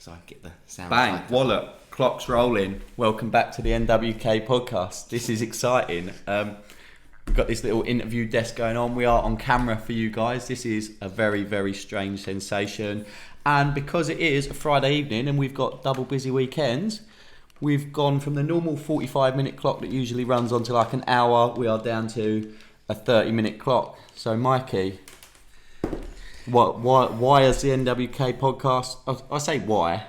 So I get the sound. Bang, wallop, clock's rolling. Welcome back to the NWK podcast. This is exciting. We've got this little interview desk going on. We are on camera for you guys. This is a very, very strange sensation. And because it is a Friday evening and we've got double busy weekends, we've gone from the normal 45-minute clock that usually runs on to like an hour. We are down to a 30-minute clock. So, Mikey, why has the NWK podcast... I say why.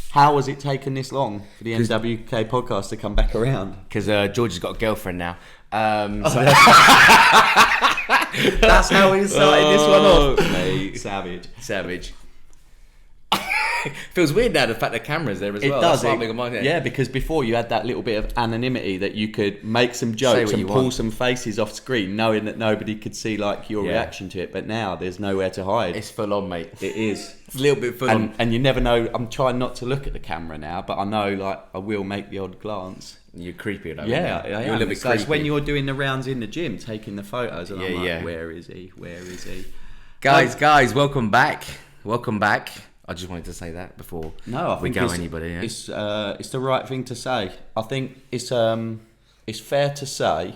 How has it taken this long for the NWK podcast to come back around? Because George has got a girlfriend now. So that's how we started this one off, mate. Savage. Feels weird now, the fact that camera's there as well. It does. Yeah, because before you had that little bit of anonymity that you could make some jokes and pull some faces off screen, knowing that nobody could see like your reaction to it. But now there's nowhere to hide. It's full on, mate. It is. It's a little bit full on. And you never know. I'm trying not to look at the camera now, but I know like I will make the odd glance. You're creepy, though. Yeah, you're a little bit so creepy. It's when you're doing the rounds in the gym, taking the photos, and I'm like, yeah. Where is he? Guys, welcome back. I just wanted to say that before we go anybody. Yeah? It's the right thing to say. I think it's fair to say,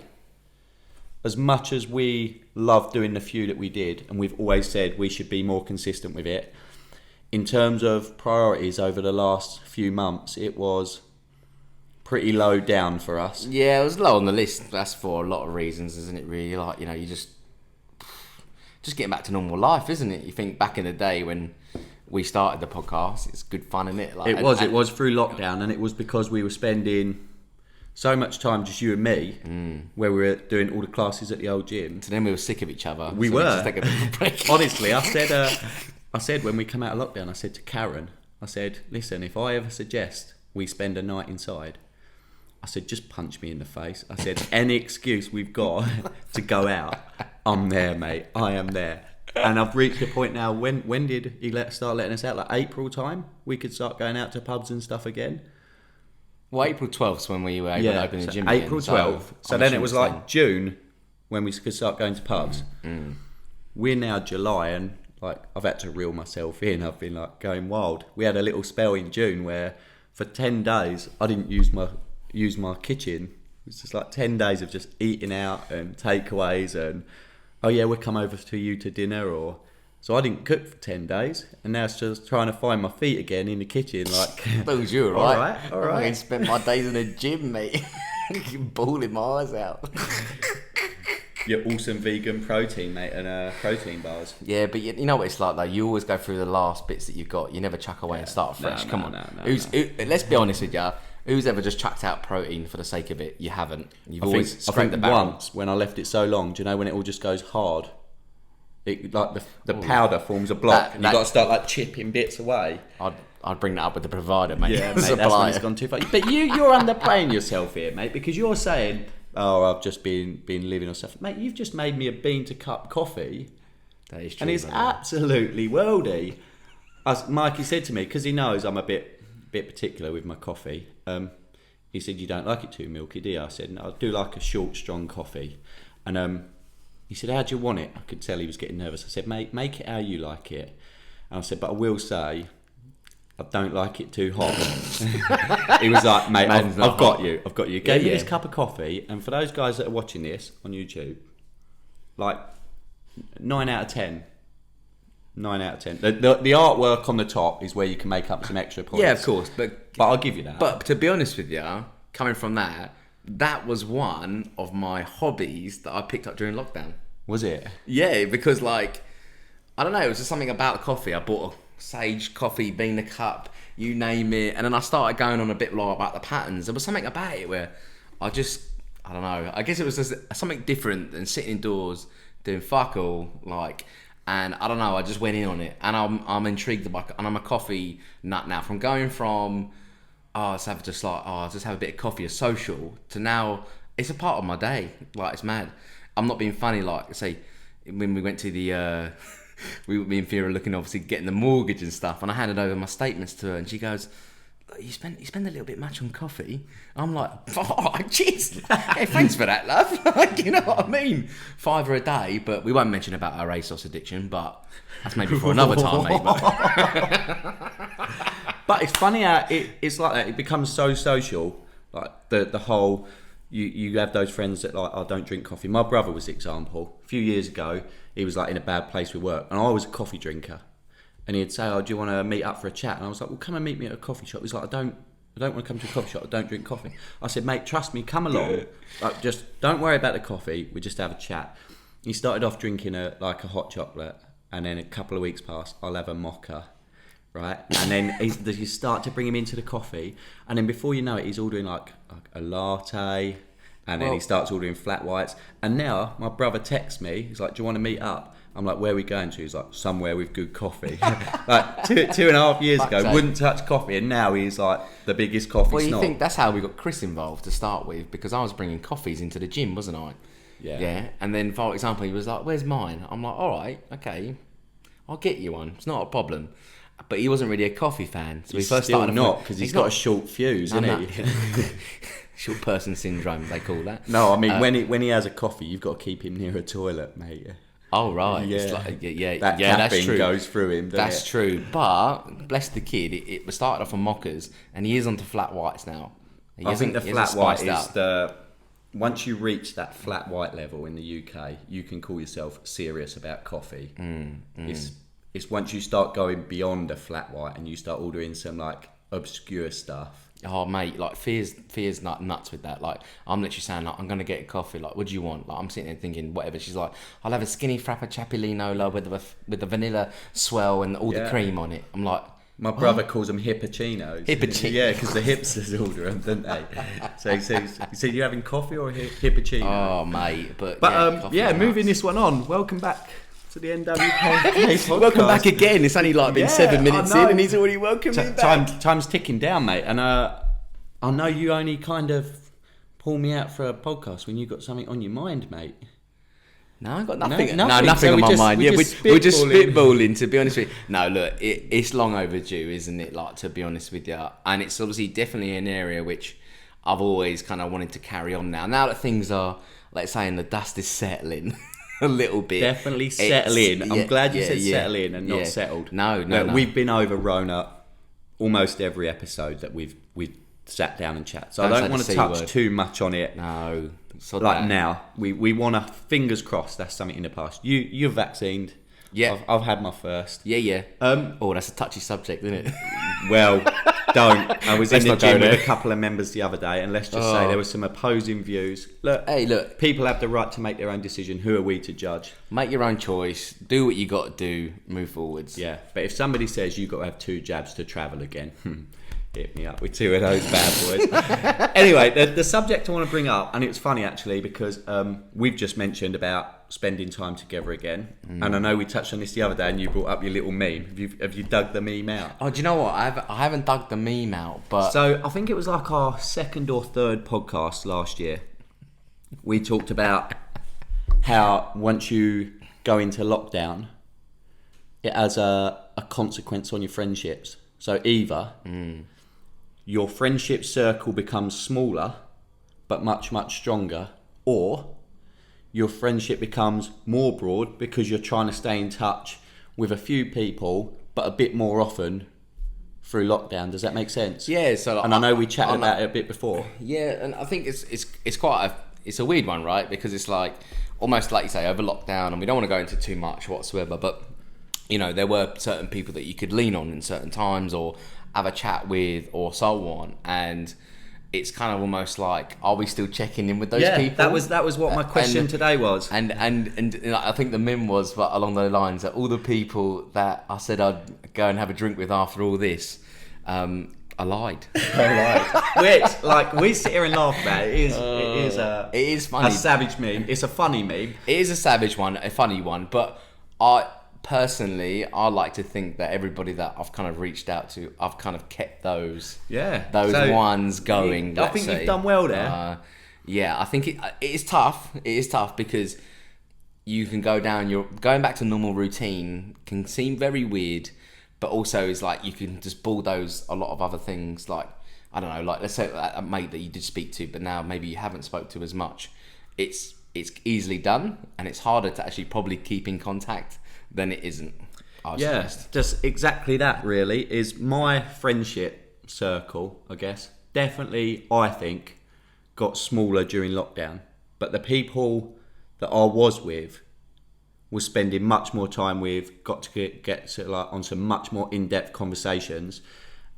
as much as we love doing the few that we did, and we've always said we should be more consistent with it, in terms of priorities over the last few months, it was pretty low down for us. Yeah, it was low on the list. That's for a lot of reasons, isn't it, really? Like, you just getting back to normal life, isn't it? You think back in the day when we started the podcast, it's good fun, isn't it? Like, it was through lockdown, and it was because we were spending so much time, just you and me, where we were doing all the classes at the old gym. So then we were sick of each other. We so were. Just take a bit of a break. Honestly, I said when we come out of lockdown, I said to Karen, listen, if I ever suggest we spend a night inside, I said, just punch me in the face. I said, any excuse we've got to go out, I'm there, mate. I am there. And I've reached a point now, when did he start letting us out? Like April time? We could start going out to pubs and stuff again? Well, April 12th is when we were able to open the gym April again. 12th. So then it was like June when we could start going to pubs. We're now July, and like I've had to reel myself in. I've been like going wild. We had a little spell in June where for 10 days I didn't use my kitchen. It was just like 10 days of just eating out and takeaways and we'll come over to you to dinner so I didn't cook for 10 days, and now it's just trying to find my feet again in the kitchen. Like, those you right? All right. I spent my days in the gym, mate. Bawling my eyes out. Your awesome vegan protein, mate, and protein bars. Yeah, but you know what it's like though. You always go through the last bits that you've got. You never chuck away and start fresh. Come on. Let's be honest with you. Who's ever just chucked out protein for the sake of it? You haven't. You've always scraped the barrel. Once, when I left it so long, do you know when it all just goes hard? It like the powder forms a block, and you've got to start like chipping bits away. I'd bring that up with the provider, mate. Yeah, mate, that's when it's gone too far. But you're underplaying yourself here, mate, because you're saying, I've just been living on stuff. Mate, you've just made me a bean to cup coffee. That is true. And it's absolutely worldy. As Mikey said to me, because he knows I'm a bit particular with my coffee, he said, you don't like it too milky, do you? I said, no, I do like a short, strong coffee. And he said, how do you want it? I could tell he was getting nervous. I said, mate, make it how you like it. And I said, but I will say, I don't like it too hot. He was like, mate, I've got you. He gave me this cup of coffee, and for those guys that are watching this on YouTube, like 9 out of 10. 9 out of 10. The artwork on the top is where you can make up some extra points. Yeah, of course, but I'll give you that. But to be honest with you, coming from that was one of my hobbies that I picked up during lockdown. Was it? Yeah, because like, I don't know, it was just something about coffee. I bought a Sage coffee bean to cup, you name it, and then I started going on a bit more about the patterns. There was something about it where I don't know, I guess it was just something different than sitting indoors doing fuck all, like. And I don't know, I just went in on it, and I'm intrigued by, and I'm a coffee nut now. From going from I'll just have a bit of coffee, a social, to now it's a part of my day. Like, it's mad. I'm not being funny. Like, say when we went to the me and Fiona looking, obviously getting the mortgage and stuff, and I handed over my statements to her, and she goes, you spend a little bit much on coffee. I'm like, oh, jeez. Hey, thanks for that, love. Like, you know what I mean? £5 a day, but we won't mention about our ASOS addiction, but that's maybe for another time, mate. But it's funny how it's like that. It becomes so social. Like the whole, you have those friends that like, I don't drink coffee. My brother was the example. A few years ago, he was like in a bad place with work, and I was a coffee drinker. And he'd say, "Oh, do you want to meet up for a chat?" And I was like, "Well, come and meet me at a coffee shop." He's like, I don't want to come to a coffee shop. I don't drink coffee. I said, "Mate, trust me, come along. Like, just don't worry about the coffee. We just have a chat." He started off drinking a hot chocolate, and then a couple of weeks passed. I'll have a mocha, right? And then you start to bring him into the coffee, and then before you know it, he's ordering like a latte, and then he starts ordering flat whites. And now my brother texts me. He's like, "Do you want to meet up?" I'm like, "Where are we going to?" He's like, "Somewhere with good coffee." Like 2.5 years ago, wouldn't touch coffee, and now he's like the biggest coffee Well, you snob. think that's how we got Chris involved to start with, because I was bringing coffees into the gym, wasn't I? Yeah. Yeah. And then, for example, he was like, "Where's mine?" I'm like, "All right, okay, I'll get you one. It's not a problem." But he wasn't really a coffee fan, so He's we first still started not, because he's got a short fuse, isn't he? Short person syndrome, they call that. No, I mean when he has a coffee, you've got to keep him near a toilet, mate. Oh right, Yeah. It's like, yeah, That that's caffeine true. goes through him. Doesn't That's it? true. But bless the kid, it started off on mochas, and he is onto flat whites now. I think the He flat hasn't white spiced is up. once you reach that flat white level in the UK, you can call yourself serious about coffee. It's once you start going beyond a flat white and you start ordering some like obscure stuff. Oh mate, like Fear's nuts with that. Like I'm literally saying, like, I'm gonna get a coffee. Like, what do you want? Like I'm sitting there thinking whatever. She's like, I'll have a skinny frappuccino with the vanilla swell and all the Yeah. cream on it. I'm like, My brother calls them hippuccinos. Hippuccino. Yeah, because the hipsters order them, don't they? So he said, "You having coffee or a hippuccino?" oh mate, but But coffee's moving nuts. this one on. Welcome back to the NWK podcast. Welcome back again. It's only like been Yeah, 7 minutes I know. in, and he's already welcomed me back. Time's ticking down, mate. And I know you only kind of pull me out for a podcast when you got something on your mind, mate. No, I got nothing. No, No, nothing. nothing So on we my just- mind. we Yeah, just we're just spitballing. spitballing. To be honest with you, no, look, it's long overdue, isn't it? Like, to be honest with you, and it's obviously definitely an area which I've always kind of wanted to carry on. Now that things are, let's say, and the dust is settling a little bit. Definitely it's- settle in. I'm yeah, glad you yeah, said yeah, settle in and not yeah. settled. No. We've been over Rona almost every episode that we've sat down and chat. So Don't I say don't the want to C touch word. too much on it. No, sod Like that. now, we want to, fingers crossed, that's something in the past. You're vaccinated. Yeah. I've had my first. Yeah. Um, Oh, that's a touchy subject, isn't it? Well, don't. I was in Let's the not go gym with there. a couple of members the other day, and let's just say Oh. there were some opposing views. Look, Hey, look, people have the right to make their own decision. Who are we to judge? make your own choice. Do what you got to do. Move forwards. Yeah, but if somebody says you've got to have 2 jabs to travel again, hit me up with 2 of those bad boys. Anyway, the subject I want to bring up, and it's funny actually because we've just mentioned about spending time together again, and I know we touched on this the other day, and you brought up your little meme. Have you dug the meme out? Oh, do you know what? I haven't dug the meme out, but So I think it was like our second or third podcast last year. We talked about how once you go into lockdown, it has a consequence on your friendships. So either your friendship circle becomes smaller but much, much stronger, or your friendship becomes more broad because you're trying to stay in touch with a few people but a bit more often through lockdown. Does that make sense? yeah. So And I know we chatted about it a bit before. Yeah, and I think it's quite a weird one, right? Because it's like almost like you say over lockdown, and we don't want to go into too much whatsoever, but you know there were certain people that you could lean on in certain times or have a chat with or so on, and it's kind of almost like, are we still checking in with those people? that was what my question And- today was. And I think the meme was along those lines that all the people that I said I'd go and have a drink with after all this, I lied. Which, like, we sit here and laugh about it. It is It is funny. a savage meme. It's a funny meme. It is a savage one, a funny one, but I like to think that everybody that I've kind of reached out to, I've kind of kept those So, ones going. I let's think say. you've done well there. Yeah, I think it is tough. It is tough because you can go down. You're going back to normal routine can seem very weird, but also is like you can just bulldoze a lot of other things. Like, I don't know, like let's say a mate that you did speak to, but now maybe you haven't spoke to as much. It's easily done, and it's harder to actually probably keep in contact than it isn't. I was Yeah, stressed. just exactly that really is my friendship circle, I guess. Definitely, I think, got smaller during lockdown. But the people that I was with was spending much more time with, got to get to like on some much more in-depth conversations.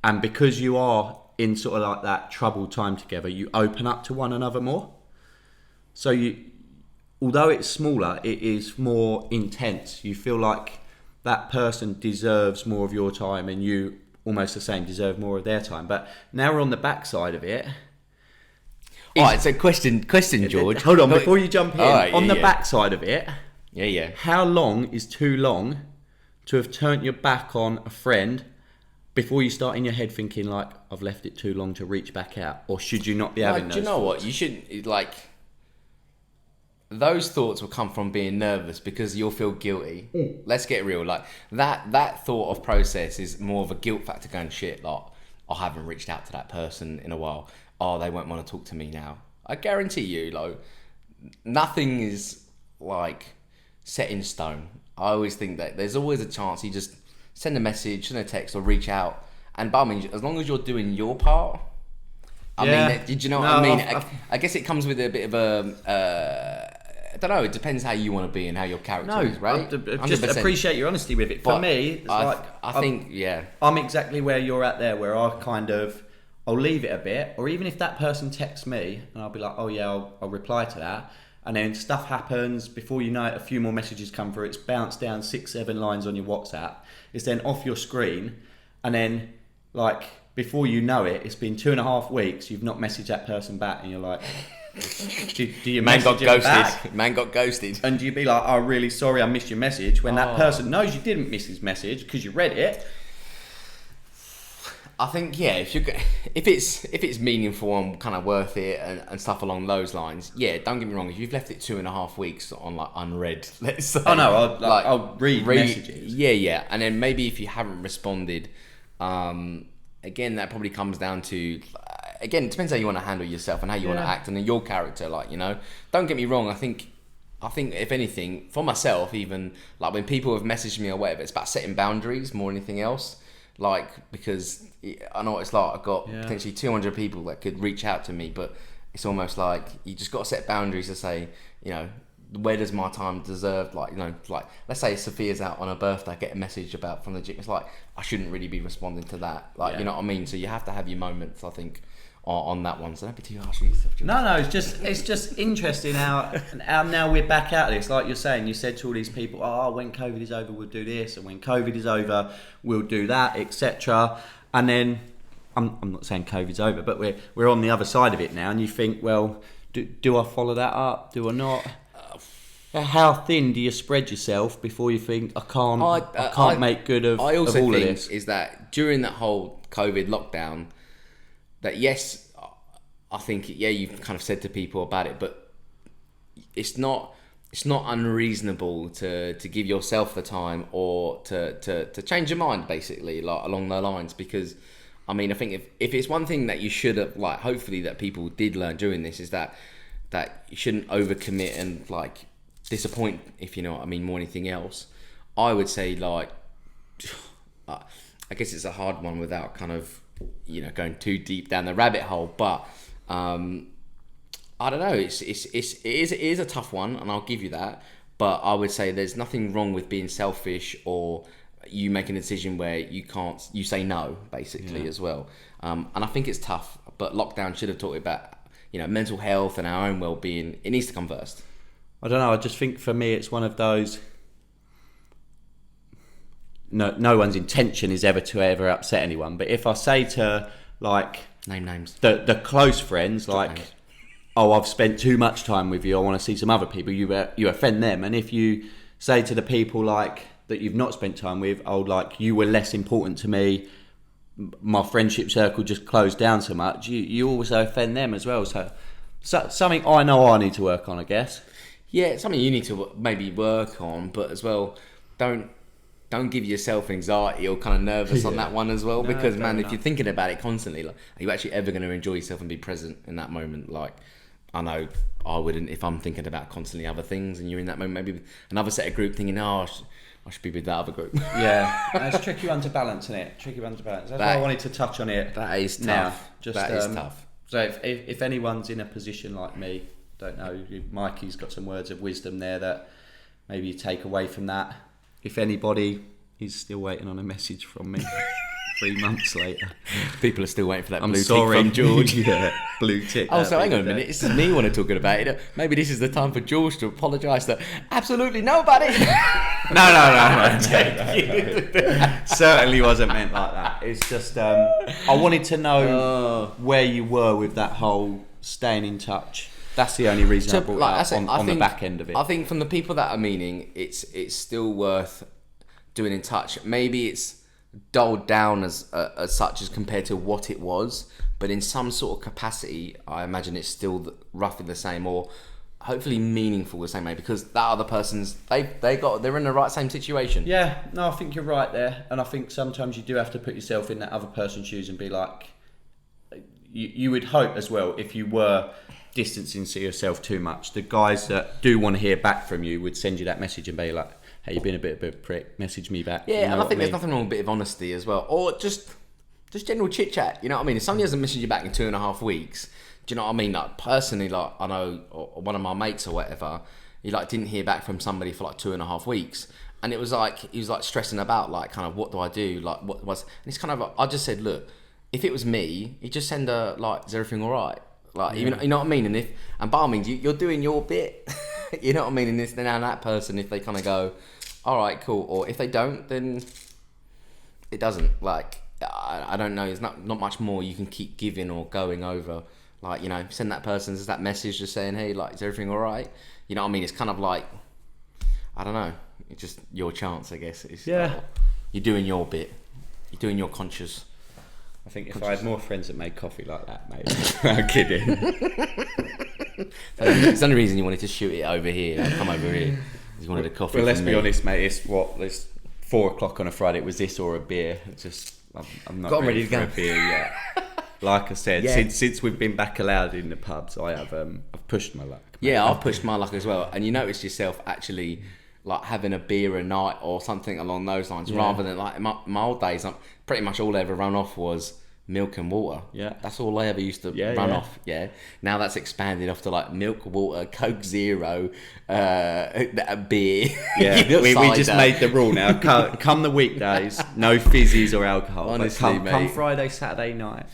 And because you are in sort of like that troubled time together, you open up to one another more. So although it's smaller, it is more intense. You feel like that person deserves more of your time, and you almost the same deserve more of their time. But now we're on the backside of it. All right, so question, George. Hold on, before you jump in, All right, on the yeah. backside of it, Yeah. how long is too long to have turned your back on a friend before you start in your head thinking like, I've left it too long to reach back out? Or should you not be having those Do you know thoughts? what? You should, like, those thoughts will come from being nervous because you'll feel guilty. Let's get real. Like, that thought of process is more of a guilt factor going, shit, like, I haven't reached out to that person in a while. Oh, they won't want to talk to me now. I guarantee you, like, nothing is, like, set in stone. I always think that there's always a chance you just send a message, send a text, or reach out. And but I mean, as long as you're doing your part, Yeah. did you know what No, I mean? I've- I guess it comes with a bit of a. I don't know. It depends how you want to be and how your character No, is, right? I just 100%. appreciate your honesty with it. For But me, it's I like think, yeah. I'm exactly where you're at there, where I kind of I'll leave it a bit, or even if that person texts me and I'll be like, oh yeah, I'll reply to that, and then stuff happens. Before you know it, a few more messages come through. It's bounced down 6-7 lines on your WhatsApp. It's then off your screen, and then like before you know it, it's been 2.5 weeks. You've not messaged that person back, and you're like, do you Man got message them ghosted. back? Man got ghosted. And you'd be like, oh, really sorry, I missed your message. When that person knows you didn't miss his message because you read it. I think, yeah, if it's meaningful and kind of worth it and stuff along those lines, yeah, don't get me wrong. If you've left it 2.5 weeks on like unread, let's say, Oh no, I'll read messages. Yeah, and then maybe if you haven't responded, again, that probably comes down to, again, it depends how you want to handle yourself and how you want to act and your character. Like, you know, don't get me wrong. I think if anything, for myself, even like when people have messaged me or whatever, it's about setting boundaries more than anything else. Like, because I know what it's like. I've got potentially 200 people that could reach out to me, but it's almost like you just got to set boundaries to say, you know, where does my time deserve? Like, you know, like let's say Sophia's out on her birthday, I get a message about from the gym. It's like I shouldn't really be responding to that. Like, you know what I mean? So you have to have your moments, I think, on that one. So don't be too harsh on yourself. No, it's just interesting how now we're back at this. Like you're saying, you said to all these people, oh, when COVID is over, we'll do this, and when COVID is over, we'll do that, etc. And then I'm not saying COVID's over, but we're on the other side of it now, and you think, well, do I follow that up? Do I not? How thin do you spread yourself before you think I can't make good of I also of all think of this? is that during that whole COVID lockdown, that yes, I think you've kind of said to people about it, but it's not unreasonable to give yourself the time or to change your mind, basically, like along those lines. Because I mean, I think if it's one thing that you should have, like, hopefully that people did learn during this, is that you shouldn't overcommit and like disappoint, if you know what I mean, more than anything else. I would say, like, I guess it's a hard one without kind of, you know, going too deep down the rabbit hole, but I don't know. It is a tough one, and I'll give you that. But I would say there's nothing wrong with being selfish or you making a decision where you say no, basically, as well. And I think it's tough, but lockdown should have taught you about, you know, mental health and our own well-being. It needs to come first. I don't know. I just think for me, it's one of those. No one's intention is ever to upset anyone. But if I say to, like, Name names. the close friends, like, names. oh, I've spent too much time with you, I want to see some other people, you offend them. And if you say to the people, like, that you've not spent time with, oh, like, you were less important to me, my friendship circle just closed down so much, you also offend them as well. So something I know I need to work on, I guess. Yeah, it's something you need to maybe work on, but as well, don't give yourself anxiety or kind of nervous on that one as well, because man, if you're thinking about it constantly, like, are you actually ever going to enjoy yourself and be present in that moment? Like, I know I wouldn't if I'm thinking about constantly other things, and you're in that moment, maybe with another set of group thinking, oh, I I should be with that other group. Yeah, and it's a tricky one to balance, isn't it? Tricky one to balance. That's why I wanted to touch on it. That is tough. Now, just, that is tough. So if anyone's in a position like me, don't know, Mikey's got some words of wisdom there that maybe you take away from that. If anybody is still waiting on a message from me 3 months later, People are still waiting for that I'm blue sorry. tick from George. Yeah, blue tick. Oh, so hang on a minute. This is me wanting to talking about it. Maybe this is the time for George to apologise to absolutely nobody. No. Certainly wasn't meant like that. It's just I wanted to know where you were with that whole staying in touch. That's the only reason I brought like I it said, up on the back end of it. I think from the people that are meaning, it's still worth doing in touch. Maybe it's dulled down as such as compared to what it was, but in some sort of capacity, I imagine it's still roughly the same, or hopefully meaningful the same way, because that other person's they're in the right same situation. Yeah, no, I think you're right there, and I think sometimes you do have to put yourself in that other person's shoes and be like, you would hope as well, if you were distancing yourself too much, the guys that do want to hear back from you would send you that message and be like, hey, you've been a bit of a prick, message me back. Yeah, you know and I think mean? there's nothing wrong with a bit of honesty as well, or just general chit chat. You know what I mean? If somebody hasn't messaged you back in 2.5 weeks, do you know what I mean? Like personally, like I know one of my mates or whatever, he like didn't hear back from somebody for like 2.5 weeks, and it was like he was like stressing about like kind of what do I do? Like what was? And it's kind of I just said, look, if it was me, you just send a like, is everything all right? Like you know what I mean? And by all means, you're doing your bit. You know what I mean? And now that person, if they kind of go, all right, cool, or if they don't, then it doesn't. Like I don't know. There's not much more you can keep giving or going over. Like, you know, send that person that message just saying, hey, like, is everything all right? You know what I mean? It's kind of like, I don't know. It's just your chance, I guess. It's like, you're doing your bit. You're doing your conscious. I think if I had more friends that made coffee like that, mate. I'm kidding. It's the only reason you wanted to shoot it over here. Like, come over here. You wanted a coffee. Well, let's from be me. honest, mate. It's 4 o'clock on a Friday. It was this or a beer. It's just, I'm not ready to go. for a beer yet. Like I said, Yeah. since we've been back allowed in the pubs, I've pushed my luck. Mate. Yeah, I've pushed my luck as well. And you notice yourself actually like having a beer a night or something along those lines, rather than like my old days. Pretty much all I ever run off was milk and water. Yeah. That's all I ever used to run off. Yeah. Now that's expanded off to like milk, water, Coke Zero, beer. Yeah, we just made the rule now. Come the weekdays, no fizzies or alcohol. Honestly, come mate. Friday, Saturday night.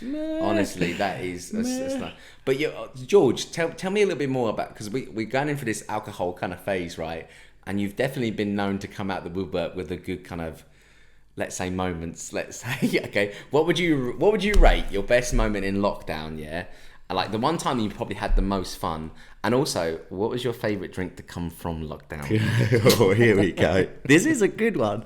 Honestly, that is. That's not, but George, tell me a little bit more about, because we're going in for this alcohol kind of phase, right? And you've definitely been known to come out the woodwork with a good kind of, let's say, moments. Let's say, okay, what would you rate your best moment in lockdown? Yeah, like the one time you probably had the most fun, and also, what was your favourite drink to come from lockdown? Oh, here we go. This is a good one.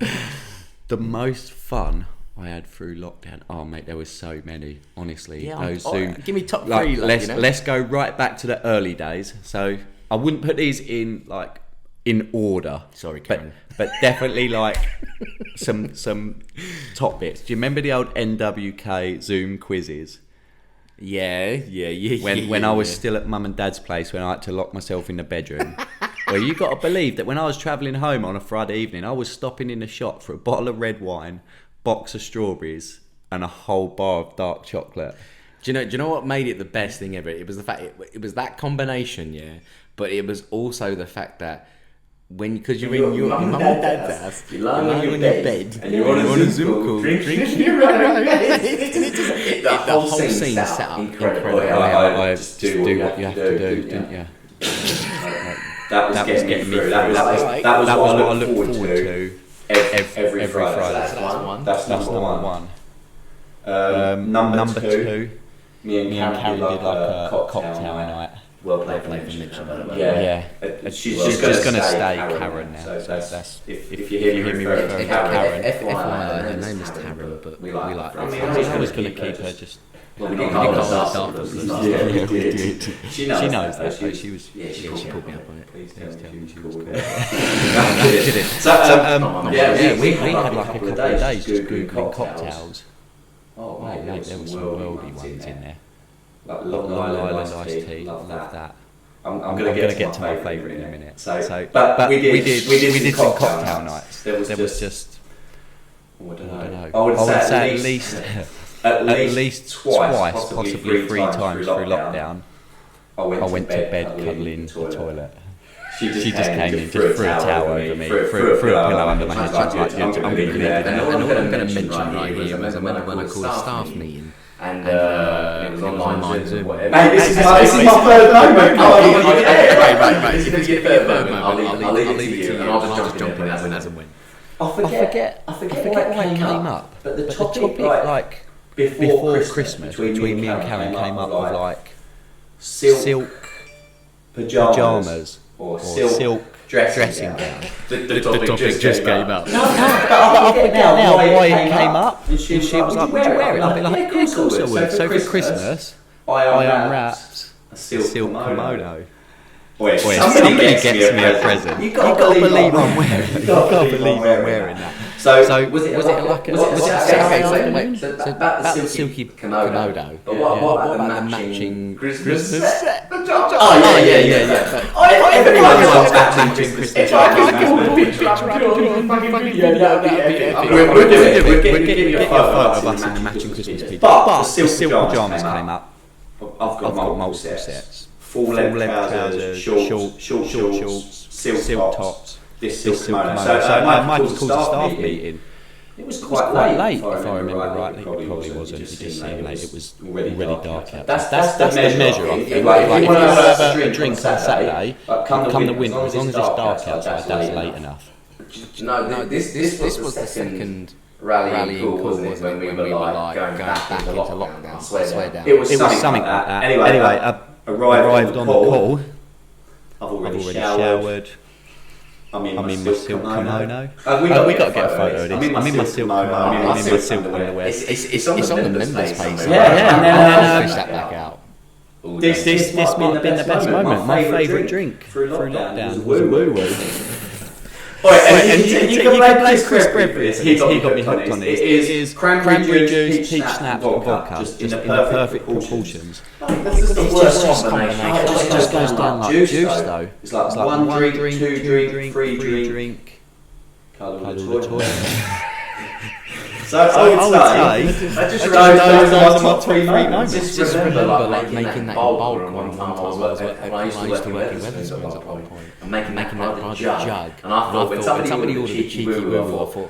The most fun I had through lockdown. Oh, mate, there was so many. Honestly, those Zoom. Give me top like, three. Let's go right back to the early days. So I wouldn't put these in like in order. Sorry, Karen. But definitely like some top bits. Do you remember the old NWK Zoom quizzes? Yeah. When I was still at mum and dad's place, when I had to lock myself in the bedroom. Well, you got to believe that when I was travelling home on a Friday evening, I was stopping in the shop for a bottle of red wine, box of strawberries, and a whole bar of dark chocolate. Do you know what made it the best thing ever? It was the fact it was that combination, yeah. But it was also the fact that because you're in your mum and dad's house, you're lying in your bed, and you're on a Zoom call, drinking your own bed. The whole scene set up incredible. I just do what you have to do, didn't you? That was getting me through. That was what I look forward to every Friday. That's number one. Number two, me and Karen did like a cocktail night. Well played for Mitch. Yeah. She's just going to stay Karen now. So that's if you hear me referring to Karen. FYI, her name is Karen, but we like her. I was going to keep her just. We didn't call her Darth. Yeah, we did. She knows that. She pulled me up on it. Please tell me she was cool. We had like a couple of days just googling cocktails. Oh mate, there were some worldy ones in there. Like Long Island iced tea, love that. I'm I'm going going to get to my favourite in a minute. But we did some cocktail nights. There was just I don't know. I would say at least twice, possibly three times through lockdown. I went to bed cuddling the toilet. She just came in, just threw a towel over me, threw a pillow under my head. She was like, I'm going to leave it. And all I'm going to mention right here was I remember when I called a staff meeting. And it was online Zoom. Mate, this is my third moment. Right. If it's your third moment, I'll leave it to you, and I'll just jump in as and when. I forget why it came up. But the topic, like before Christmas, between me and Karen, came up with like silk pyjamas or silk dressing gown. The topic just came up. No, but I forget now why it came up. And she was like, would you wear it? I'd be like, of course I would. So for Christmas, I unwrapped a silk kimono. Somebody gets me a present. You gotta believe I'm wearing it. You gotta believe I'm wearing that. So was it like a about the silky kimono? But what about the matching Christmas? Oh yeah. Everyone's got matching Christmas. We're getting a photo of us in the matching Christmas picture. But the silk pyjamas came up. I've got multiple sets. Full length trousers, shorts, silk tops, this silk kimono. So Michael called a staff meeting. It was quite late, if I remember rightly. It probably wasn't. It just seemed late. It was already dark out. That's the measure, I think. Like, if you want to have a drink on Saturday, come the winter, as long as it's dark outside, that's late enough. No, this was the second rallying call, wasn't it, when we were like going back into lockdown. I swear down. It was something like that. Anyway, arrived on the call. I've already showered. I'm in my silk kimono. We got to get a photo of this. I'm in my silk kimono. I'm in my silk underwear. It's on the members page. Yeah. And then fish that back out. This might have been the best moment. My favourite drink through lockdown was a woo-woo. And you can blame Chris Brett for this. He got me hooked on it. It is cranberry juice, peach snap, vodka, just in the perfect proportions. That's just the worst combination. It just goes down like juice though. It's like one drink, two drink, three drink. Cuddle the toilet. So I would say, those are my top three moments. Just remember like making that bowl one time when I used to work in Wetherspoons at one point. And making that part jug. And I thought when somebody ordered a cheeky woo, I thought,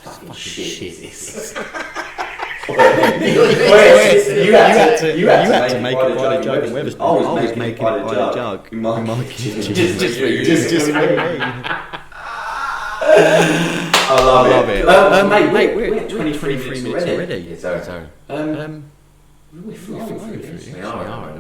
fucking shit is this. You had to make it by the jug in Wetherspoons. I was making it by the jug in my kitchen. Just for me. I love it. Mate, we're at 23 minutes already. Yeah, sorry. We're flying through this. We are.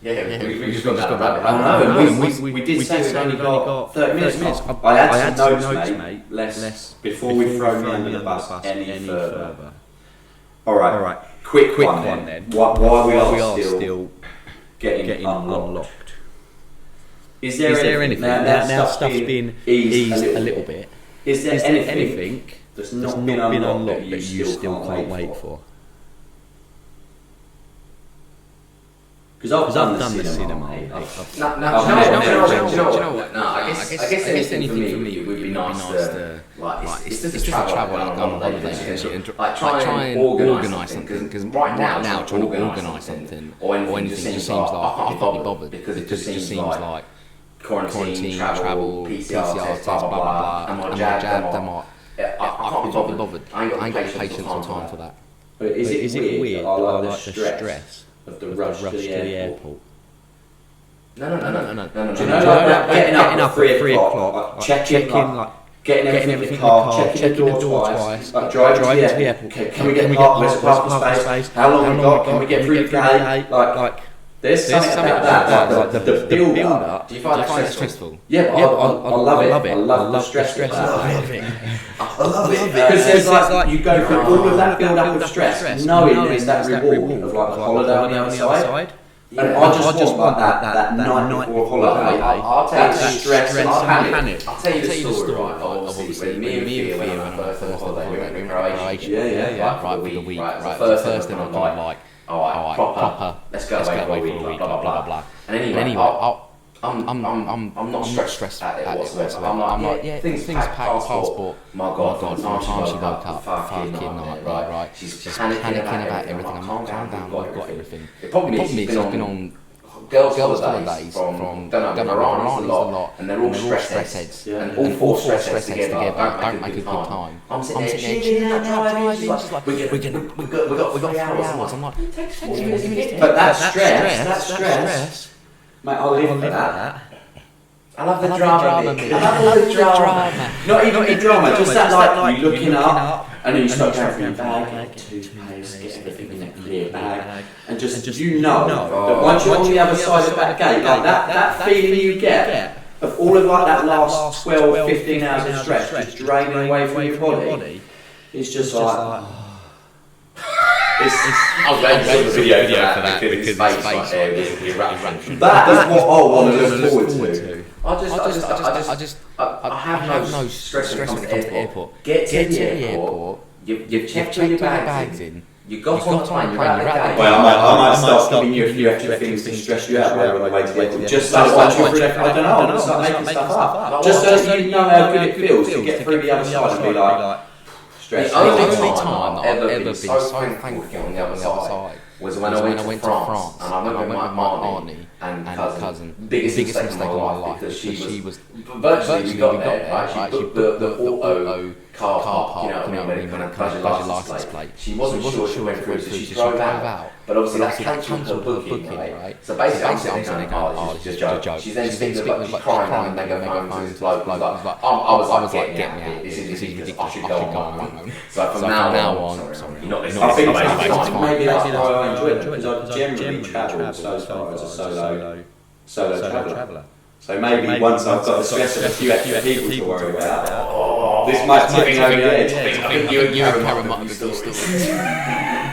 We just got about. We did say we only got 30 minutes. I had some notes, mate. Less before we throw me under the bus any further. All right. Quick one then. Why we are still getting unlocked. Is there anything now stuff's been eased a little bit? Is there anything that's not been unlocked that you still can't wait for? Because I've done the cinema. Do you know what? No, I guess anything for me would be nice to it's just travel like on holiday and try and organise something, because right now trying to organise something or anything just seems like I can't be bothered, because it just seems like quarantine, travel, PCR test, blah blah blah. Am I jabbed? I can't be bothered. I ain't got the patience or time for that. But is it weird that I like the stress of the rush to the airport? No. Do you know, like getting up at 3 o'clock, checking, like getting everything in the car, checking the door twice, like driving to the airport. Can we get parking space? How long have we got? Can we get through the gate? Like there's something about that, like the build up. Do you find it stressful? Yeah, but I love it. I love the stress. I love it. Because there's like you go through all of that build up of stress, knowing there's that reward of like a holiday on the other side. And I just want that night before holiday. I'll tell you the stress and panic. I'll tell you the story of obviously me and Thea when I first holiday we went to Croatia. Yeah. Right for the week. Right, the first thing I got like alright, proper. Let's go away for a week. Blah blah blah. And anyway, I'm not stressed at it whatsoever. I'm like, yeah, things packed, passport. My God, from the time she woke up, fucking night, right? She's panicking about everything. I'm like, calm down, we've got everything. The problem is she's been on girls' holidays from don't know, Iran a lot, and they're all stress heads, and all four stress heads together don't make a good time. I'm sitting there chilling out driving. She's like, we got 3 hours. I'm like, takes 40 minutes. But that stress. Mate, I'll live for that. I love the drama. I love the drama. Not even the drama, just that like you looking up and then you start going through your bag, get toothpaste, get everything in a clear bag, and just you know that once you're on the other side of that gate, like that feeling you get of all of like that last 12, 15 hours of stress just draining away from your body, it's just like. I'm glad you saw the video for that because his face right there was the eruption. That is what I want to look forward to. I have no stress when it comes to the airport. Get to the airport. You've checked all your bags in. You got on the plane. You're at the gate. Well, I might start giving you a few extra things to stress you out while on the way to the airport. Just so once you're through, I don't know. I'm start making stuff up. Just so you know how good it feels to get through the other side and be like. The only time that I've ever been so thankful on the other side was when I went to France and I went with my auntie and cousin. Biggest mistake of my life because she was virtually we got there, right? She booked the auto car park, you know what I mean, when it comes to your license plate. She wasn't sure she went through, so she drove out. But obviously that cancelled her booking, right? So basically I'm sitting there going, oh, this is just a joke. She's then speaking like she's crying and megaphone to this bloke who's like, I was like, get me out, this is ridiculous, I should go on my own. So from now on, sorry, you're not listening. I think maybe that's why I enjoy it, because I generally travel so far as a solo traveller. So maybe once I've got the stress of a few extra people to worry about, this might tip me over the edge. I think you and Karen might be still She's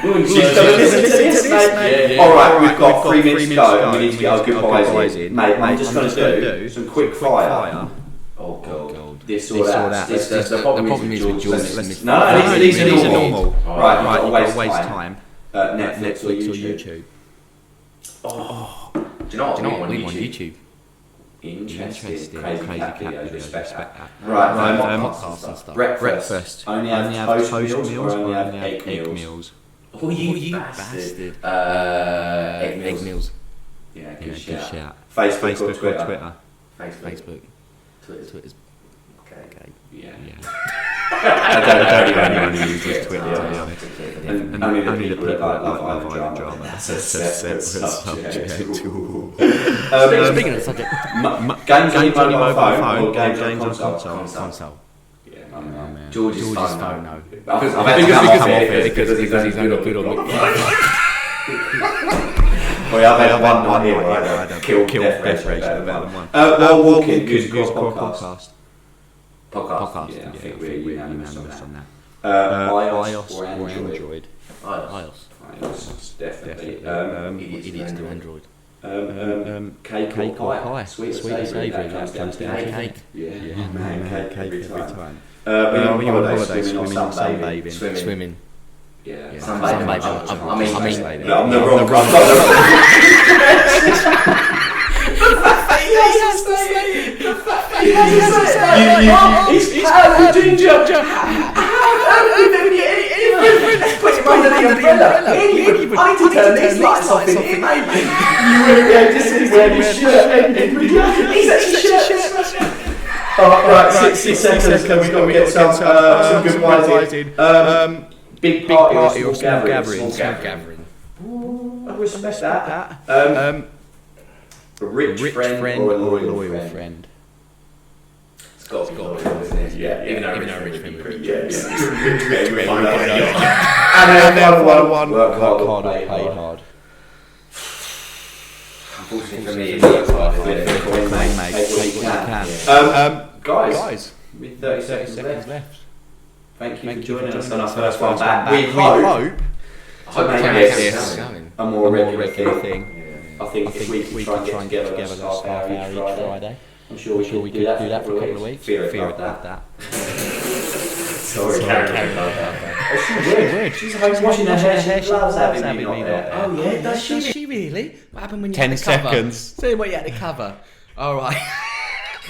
going to listen to this, mate. Alright, we've got 3 minutes to go and we need to get our goodbyes in. Mate, I'm just going to do some quick fire. Oh God. This or that. The problem is with Jules. No, these are normal. Right, you've got to waste time. Netflix or YouTube. Do you know what we want on YouTube? Interesting. Crazy cat videos, respect that. Right, podcasts and stuff. Breakfast. Only have toast meals or only have egg meals? Oh, you bastard. Egg meals. Yeah, good shout. Facebook or Twitter? Facebook. Twitter's okay. Yeah. I don't know anyone who uses Twitter, to be honest. And only the people that love Island drama. That's a separate subject. Speaking of the subject, games on your mobile phone or games on console? Yeah, man. George's phone, no. Because he's only good on the... Well, I've had one here where I had kill death ratio better than one. While walking, music or podcast? Podcast. Yeah, I think we're unanimous on that. iOS or Android? iOS, definitely. Idiots do Android. Cake or pie? Sweet or savoury? That comes down to cake. Yeah, man, cake every time. When you're on holiday, swimming or sunbathing? Swimming. Yeah, sunbathing. I'm the wrong He's Harry Ginger. Put him under the umbrella. I need to turn these lights off in here, mate. You wouldn't be able to see where his shirt ended. He's actually shirtless. Alright, 60 seconds. Can we got to get some goodbyes in? Big party or small gathering? I respect that. A rich friend or a loyal friend? It's got to be loyal, isn't it? Yeah, even though a rich friend would be rich. And then one, work hard or play hard. Unfortunately for me, it's hard. Take what you can. Guys, with 30 seconds left. Thank you for joining us on our first one back. We hope to make this a more regular thing. I think if we can try and get together this half hour each Friday, I'm sure we could do that for a couple of weeks. Fear it like that. Sorry, Karen. would. She's home washing her hair. She loves having me not there. Oh yeah, does she really? What happened when you 10 had to cover? seconds. Say what you had to cover. All right.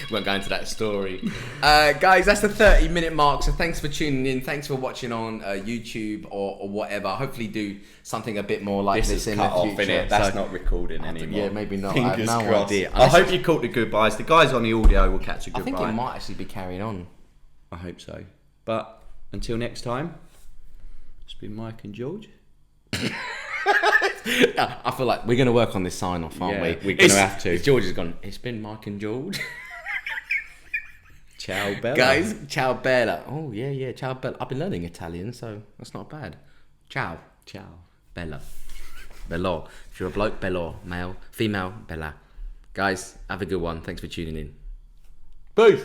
Won't go into that story. Guys, that's the 30-minute mark, so thanks for tuning in. Thanks for watching on YouTube or whatever. Hopefully do something a bit more like this is in cut the off, future. innit? That's So- not recording anymore. Yeah, maybe not. Fingers I have no crossed. idea. I hope you caught the goodbyes. The guys on the audio will catch a I goodbye. think it might actually be carrying on. I hope so. But until next time, it's been Mike and George. I feel like we're going to work on this sign-off, aren't Yeah, we? we're gonna have to. George has gone, it's been Mike and George. Ciao, Bella. Guys, ciao bella. Oh, yeah, ciao bella. I've been learning Italian, so that's not bad. Ciao. Ciao. Bella. Bello. If you're a bloke, bello. Male. Female, bella. Guys, have a good one. Thanks for tuning in. Peace.